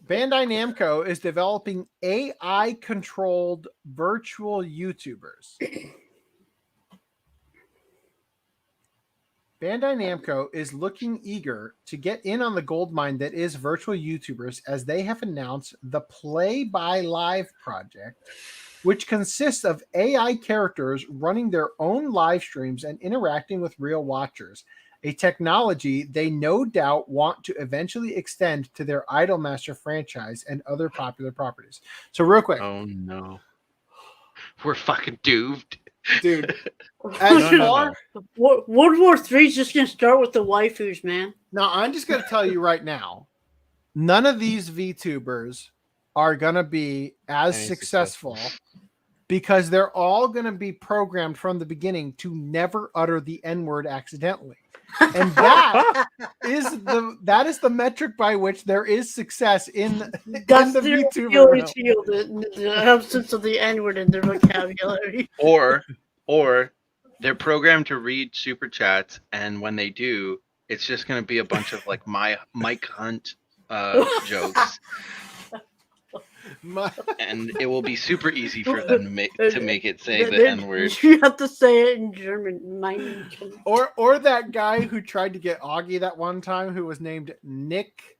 Bandai Namco is developing AI-controlled virtual YouTubers. Bandai Namco is looking eager to get in on the gold mine that is virtual YouTubers, as they have announced the Play by Live project, which consists of AI characters running their own live streams and interacting with real watchers, a technology they no doubt want to eventually extend to their Idolmaster franchise and other popular properties. So real quick. Oh no. We're fucking doomed. Dude. World War III is just going to start with the waifus, man. No, I'm just going to tell you right now, none of these VTubers are going to be as successful because they're all going to be programmed from the beginning to never utter the N-word accidentally. And that is the metric by which there is success in the VTuber realm. The absence of the N-word in their vocabulary. Or they're programmed to read super chats, and when they do, it's just going to be a bunch of like Mike Hunt jokes. And it will be super easy for them to make it say the N-word. You have to say it in German. Or that guy who tried to get Augie that one time, who was named Nick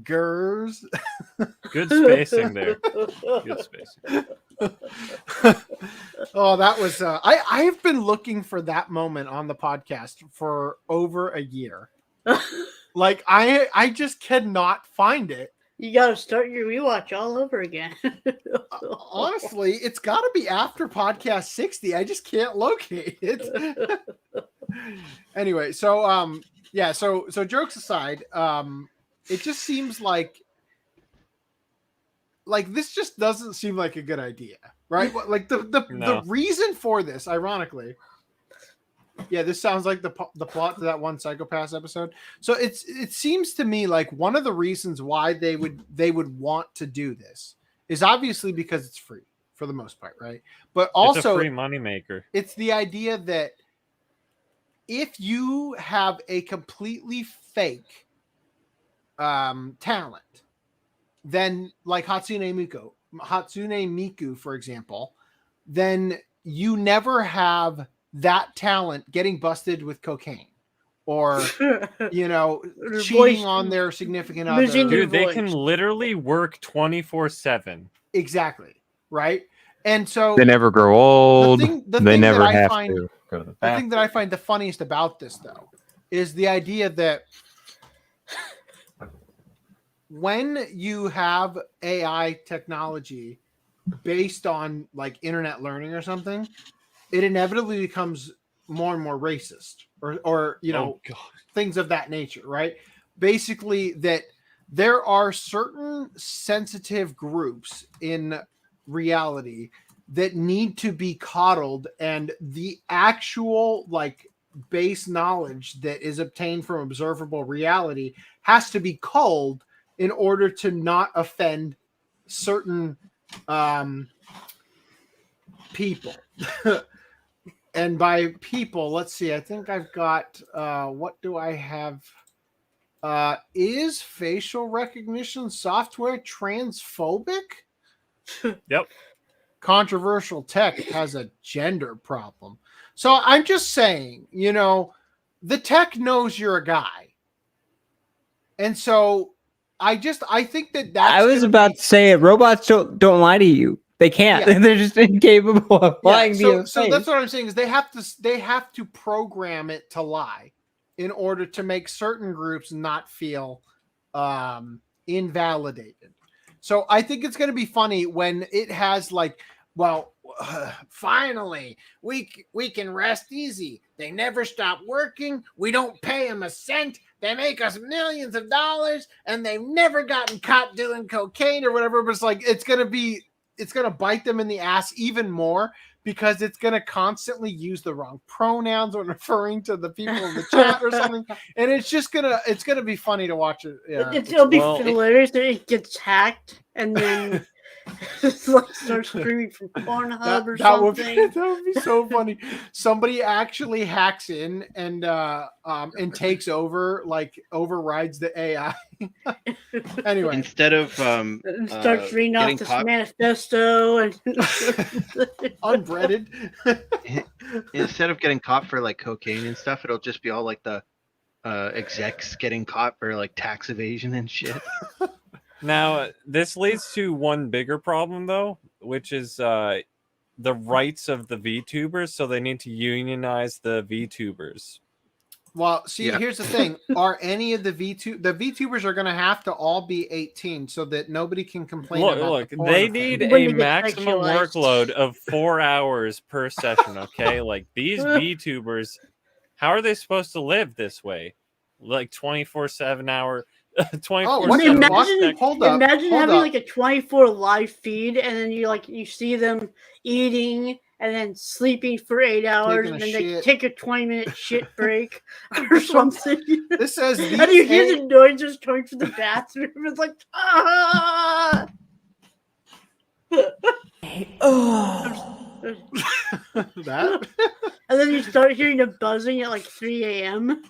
Gers. Good spacing there. Good spacing. Oh, that was I have been looking for that moment on the podcast for over a year. Like I just cannot find it. You gotta start your rewatch all over again. Honestly, it's got to be after podcast 60. I just can't locate it. Anyway, so so jokes aside, it just seems like this just doesn't seem like a good idea, right? Like the reason for this, ironically. Yeah, this sounds like the plot to that one Psycho-Pass episode. So it seems to me like one of the reasons why they would want to do this is obviously because it's free for the most part, right? But also it's a free moneymaker. It's the idea that if you have a completely fake talent, then like Hatsune Miku, for example, then you never have that talent getting busted with cocaine or cheating on their significant other. Dude, they can literally work 24/7. Exactly, right? And so they never grow old. They never have to go to the bathroom. The thing that I find the funniest about this, though, is the idea that when you have AI technology based on like internet learning or something, it inevitably becomes more and more racist or things of that nature, right? Basically that there are certain sensitive groups in reality that need to be coddled, and the actual like base knowledge that is obtained from observable reality has to be culled in order to not offend certain people. And by people, let's see, I think I've got, what do I have? Is facial recognition software transphobic? Yep. Controversial tech has a gender problem. So I'm just saying, the tech knows you're a guy. And so I think that's... I was about to say it. Robots don't lie to you. They can't. Yeah. They're just incapable of lying. So that's what I'm saying is they have to program it to lie in order to make certain groups not feel invalidated. So I think it's going to be funny when it has like, finally we can rest easy. They never stop working. We don't pay them a cent. They make us millions of dollars, and they've never gotten caught doing cocaine or whatever. But it's like it's going to bite them in the ass even more because it's going to constantly use the wrong pronouns when referring to the people in the chat or something. And it's going to be funny to watch it. Yeah. It'll be hilarious that it gets hacked and then Like start streaming from Pornhub or that would something. that would be so funny. Somebody actually hacks in and takes over, like overrides the AI. Anyway, Instead of And starts reading off getting this caught, manifesto and unbreaded. instead of getting caught for like cocaine and stuff, it'll just be all like the execs getting caught for like tax evasion and shit. Now, this leads to one bigger problem, though, which is the rights of the VTubers. So they need to unionize the VTubers. Well, see, Yeah. here's the thing: are any of the VTubers are going to have to all be 18 so that nobody can complain about Look, the they porn need thing. When a they get maximum sexualized. workload of 4 hours per session. Okay, like these VTubers, how are they supposed to live this way? Like 24/7 hour, 24/7. what the imagine fuck? Hold up, imagine hold having up. like a 24 live feed, and then you see them eating and then sleeping for 8 hours, Taking a and then they shit. take a 20-minute shit break or something. This says these And you hear the noises coming from the bathroom. It's like, ah! that. And then you start hearing a buzzing at like 3 a.m.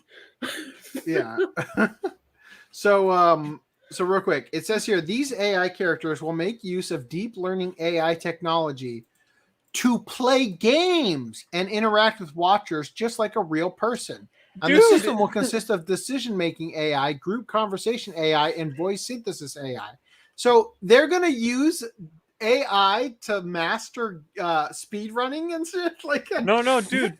Yeah. So real quick, it says here these AI characters will make use of deep learning AI technology to play games and interact with watchers just like a real person. And the Dude. system will consist of decision-making AI, group conversation AI, and voice synthesis AI. So they're going to use AI to master speed running and shit like that. No, dude,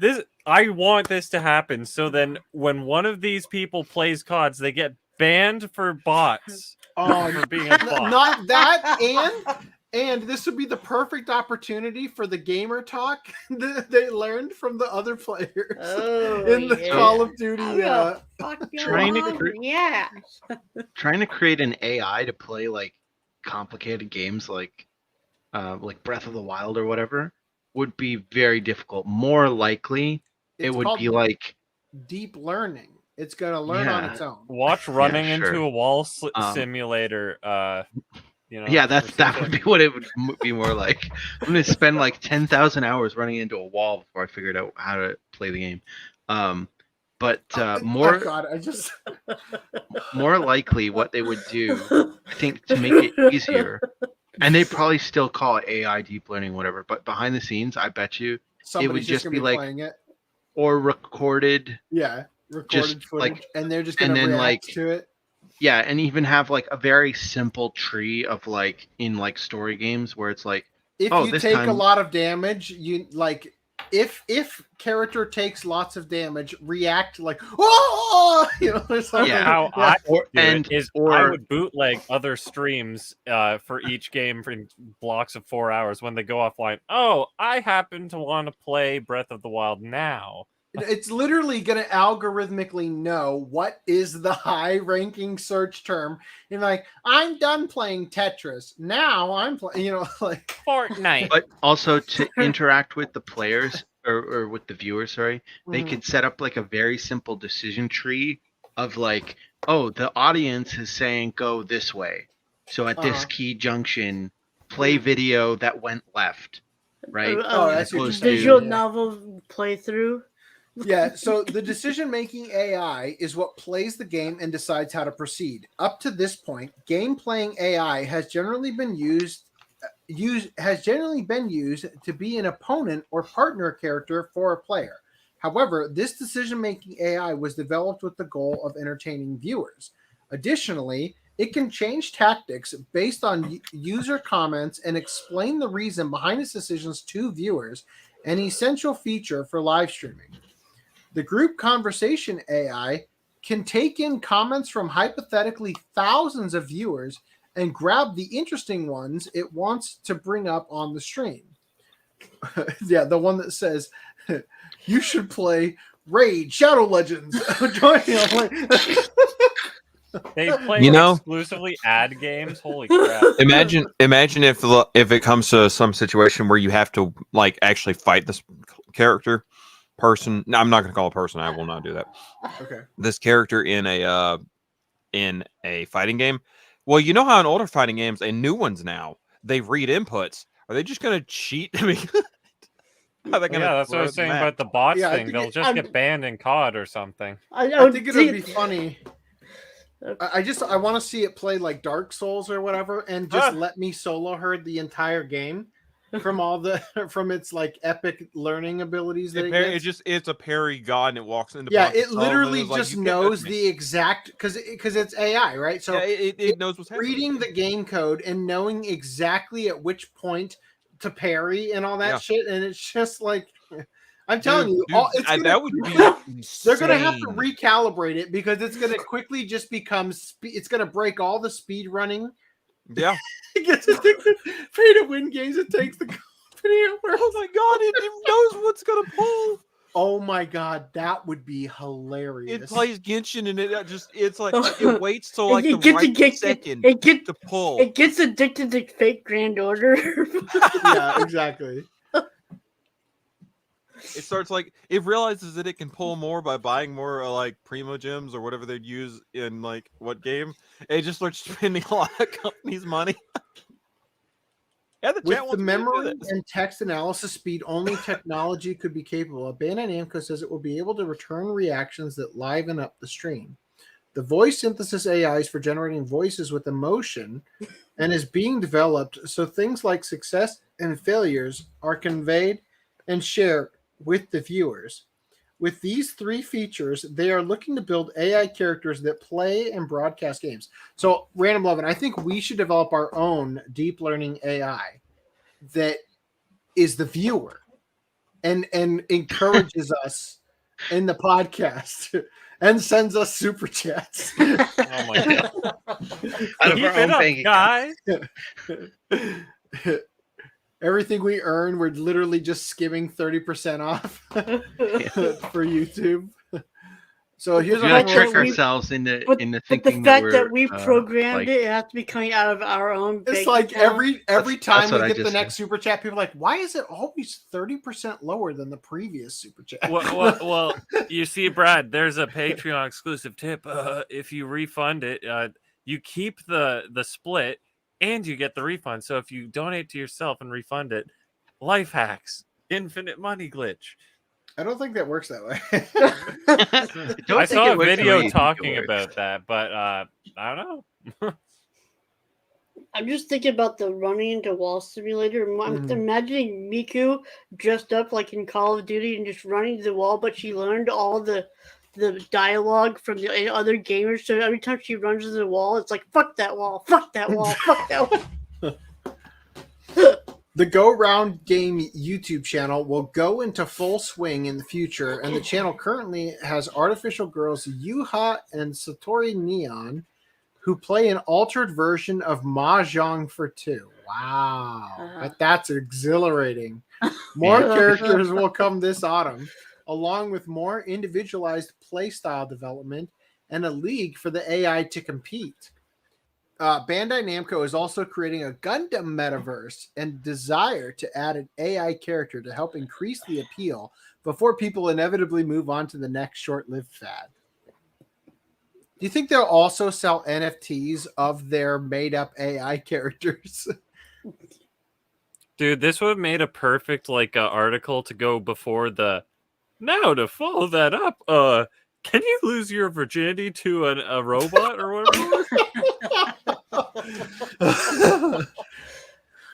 this I want this to happen. So then, when one of these people plays CODs, they get banned for bots. For being a bot. Not that, and this would be the perfect opportunity for the gamer talk that they learned from the other players in the Call of Duty. Trying to yeah. Trying to create an AI to play like complicated games like Breath of the Wild or whatever would be very difficult. More likely, it It's would called be like deep learning. It's gonna learn on its own. Watch running sure. into a wall simulator. Yeah, that would be what it would be more like. I'm gonna spend like 10,000 hours running into a wall before I figured out how to play the game. But more God, I just more likely what they would do, I think, to make it easier, and they probably still call it AI deep learning, whatever. But behind the scenes, I bet you somebody's would just gonna be like playing it. or recorded. Yeah, recorded just, footage, like, and they're just and gonna then, react like, to it. Yeah, and even have like a very simple tree of like in like story games where it's like, If oh, you this take time a lot of damage, you like if character takes lots of damage, react like oh, or something. Yeah. How I or do and it is or I would bootleg other streams for each game for blocks of 4 hours when they go offline. Oh, I happen to want to play Breath of the Wild now. It's literally going to algorithmically know what is the high-ranking search term. And like, I'm done playing Tetris. Now I'm playing, like Fortnite. but also to interact with the players or with the viewers, sorry, they could set up like a very simple decision tree of like, oh, the audience is saying go this way. So at this key junction, play video that went left. Right? that's your visual novel playthrough. Yeah, so the decision-making AI is what plays the game and decides how to proceed. Up to this point, game-playing AI has generally been used to be an opponent or partner character for a player. However, this decision-making AI was developed with the goal of entertaining viewers. Additionally, it can change tactics based on user comments and explain the reason behind its decisions to viewers, an essential feature for live streaming. The group conversation AI can take in comments from hypothetically thousands of viewers and grab the interesting ones it wants to bring up on the stream. Yeah, the one that says, you should play Raid Shadow Legends. They play exclusively ad games. Holy crap! Imagine if it comes to some situation where you have to like actually fight this character. Person, no, I'm not going to call a person. I will not do that. Okay. This character in a fighting game, Well, you know how in older fighting games and new ones now they read inputs. Are they just going to cheat? I mean, how are they gonna Yeah, that's what I was saying about the bots Yeah, I thing. think They'll it- just get banned in COD or something. I think it would be funny. I want to see it play like Dark Souls or whatever, and just let me solo herd the entire game from all the from its like epic learning abilities that it gets. it's a parry god and it walks into Yeah, blocks it the soul, and literally it's like, just you can't knows touch me. the exact because it's AI, right? So Yeah, it knows what's happening. reading the game code and knowing exactly at which point to parry and all that Yeah. shit, and it's just like I'm telling you, Dude, that would be they're gonna have to insane. recalibrate it because it's gonna quickly just become it's gonna break all the speed running. Yeah. It gets addicted. Pay to win games. It takes the company over. Oh my god, it knows what's gonna pull. Oh my god, that would be hilarious. It plays Genshin and it's like it waits till like It the gets- right second to pull. It gets addicted to fake Grand Order. Yeah, exactly. It starts like it realizes that it can pull more by buying more like primo gems or whatever they'd use in like what game. It just starts spending a lot of companies' money. Yeah, With the memory and text analysis speed only technology could be capable of, Bandai Namco says it will be able to return reactions that liven up the stream. The voice synthesis AI is for generating voices with emotion and is being developed so things like success and failures are conveyed and shared with the viewers. With these three features, they are looking to build AI characters that play and broadcast games. So, Random Lovin', I think we should develop our own deep learning AI that is the viewer and encourages us in the podcast and sends us super chats. Oh my god! Out of Keep our it own up, bank account. guys. Everything we earn, we're literally just skimming 30% off for YouTube. So here's We're our gonna trick we- ourselves into But into the thinking fact that that we're we programmed like, it has to be coming out of our own. It's bank like account. every time what we I get the just next super chat, people are like, why is it always 30% lower than the previous super chat? Well, you see, Brad, there's a Patreon exclusive tip. If you refund it, you keep the split and you get the refund. So if you donate to yourself and refund it, life hacks, infinite money glitch. I don't think that works that way. I saw a video talking about that, but I don't know. I'm just thinking about the running into wall simulator. I'm imagining Miku dressed up like in Call of Duty and just running to the wall, but she learned all the dialogue from the other gamers. So every time she runs to the wall, it's like, fuck that wall, fuck that wall, fuck that wall. The Go Round Game YouTube channel will go into full swing in the future, and the channel currently has artificial girls Yuha and Satori Neon, who play an altered version of Mahjong for two. Wow, but that's exhilarating. More characters will come this autumn, along with more individualized playstyle development and a league for the AI to compete. Bandai Namco is also creating a Gundam metaverse and desire to add an AI character to help increase the appeal before people inevitably move on to the next short-lived fad. Do you think they'll also sell NFTs of their made-up AI characters? Dude, this would have made a perfect article to go before the. Now to follow that up, can you lose your virginity to a robot or whatever?